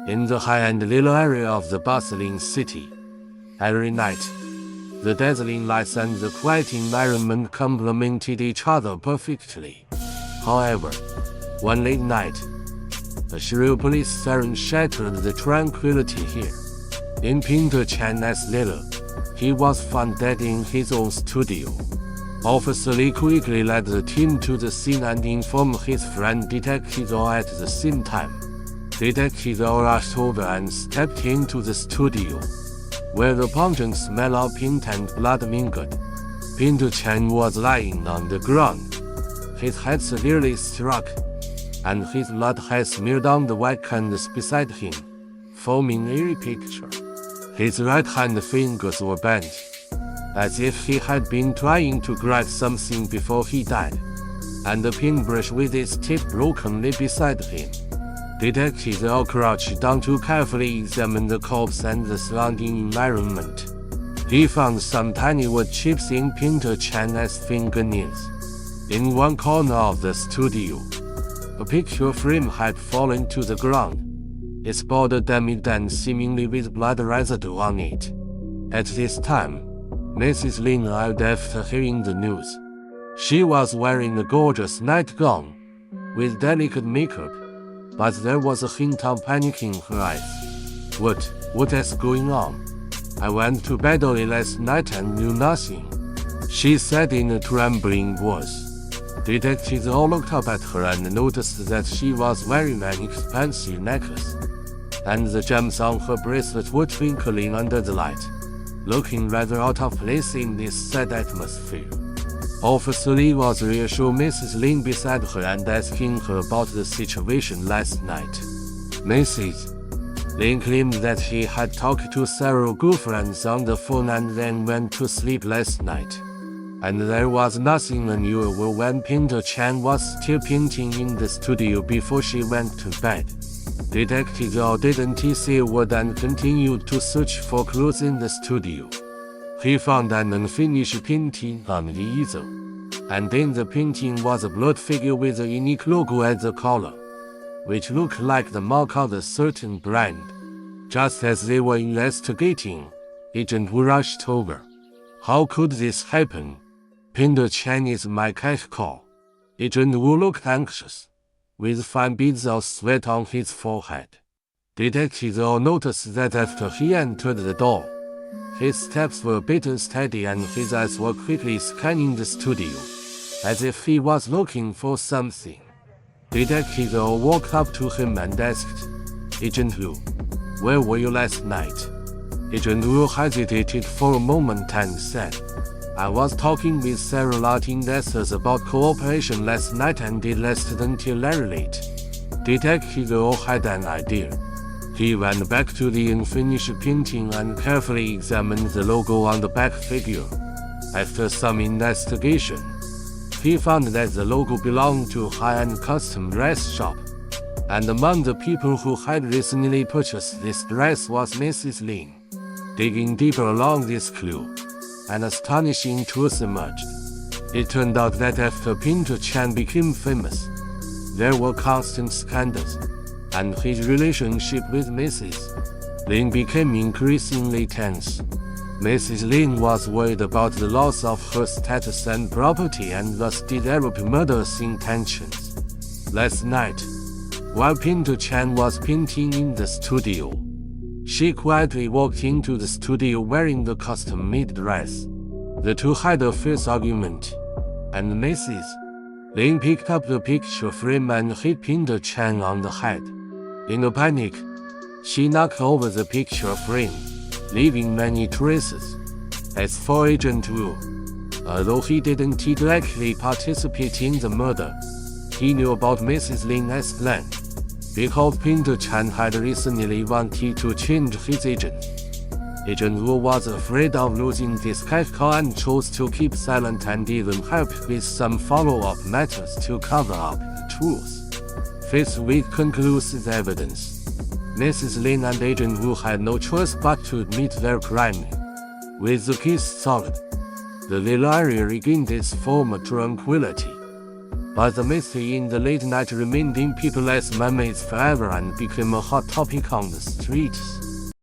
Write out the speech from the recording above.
in the high-end little area of the bustling city. Every night, the dazzling lights and the quiet environment complemented each other perfectly. However, one late night, a shrill police siren shattered the tranquility here. In Painter Chen's little, he was found dead in his own studio. Officer Li quickly led the team to the scene and informed his friend Detective Zhou at the same time. Detective Zhou rushed over and stepped into the studio, where the pungent smell of paint and blood mingled. Painter Chen was lying on the ground, his head severely struck, and his blood had smeared on the white canvas beside him, forming a picture. His right hand fingers were bent, as if he had been trying to grab something before he died, and the paintbrush with its tip broken lay beside him. Detective Zhou crouched down to carefully examine the corpse and the surrounding environment. He found some tiny wood chips in Painter Chen's fingernails. In one corner of the studio, a picture frame had fallen to the ground, its border damaged and seemingly with blood residue on it. At this time, Mrs. Lin arrived after hearing the news. She was wearing a gorgeous nightgown, with delicate makeup, but there was a hint of panic in her eyes. What is going on? I went to bed early last night and knew nothing, she said in a trembling voice. Detective Zhou looked up at her and noticed that she was wearing an expensive necklace, and the gems on her bracelet were twinkling under the light, looking rather out of place in this sad atmosphere. Officer Li was reassuring Mrs. Lin beside her and asking her about the situation last night. Mrs. Lin claimed that he had talked to several girlfriends on the phone and then went to sleep last night, and there was nothing unusual when Painter Chen was still painting in the studio before she went to bed. Detective Zhou didn't say a word and continued to search for clues in the studio. He found an unfinished painting on the easel, and in the painting was a blood figure with a unique logo at the collar, which looked like the mark of a certain brand. Just as they were investigating, Agent Wu rushed over. How could this happen? Painter Chen is my cash cow. Agent Wu looked anxious, with fine beads of sweat on his forehead. Detective Zhou noticed that after he entered the door, his steps were a bit unsteady and his eyes were quickly scanning the studio, as if he was looking for something. Detective Zhou walked up to him and asked, Agent Wu, where were you last night? Agent Wu hesitated for a moment and said, I was talking with several art investors about cooperation last night and it lasted until very late. Detective Zhou had an idea. He went back to the unfinished painting and carefully examined the logo on the back figure. After some investigation, he found that the logo belonged to a high-end custom dress shop, and among the people who had recently purchased this dress was Mrs. Lin. Digging deeper along this clue, an astonishing truth emerged. It turned out that after Painter Chen became famous, there were constant scandals, and his relationship with Mrs. Lin became increasingly tense. Mrs. Lin was worried about the loss of her status and property and thus developed murderous intentions. Last night, while Painter Chen was painting in the studio, she quietly walked into the studio wearing the custom-made dress. The two had a fierce argument, and Mrs. Lin picked up the picture frame and hit Painter Chen on the head. In a panic, she knocked over the picture frame, leaving many traces. As for Agent Wu, although he didn't directly participate in the murder, he knew about Mrs. Lin's plan, because Painter Chen had recently wanted to change his agent. Agent Wu was afraid of losing this cash cow and chose to keep silent and even helped with some follow-up matters to cover up the truth. Faced with conclusive evidence, Mrs. Lin and Agent Wu had no choice but to admit their crime. With the case solved, the little area regained its former tranquility, But the mystery in the late night remained in people's minds forever and became a hot topic on the streets.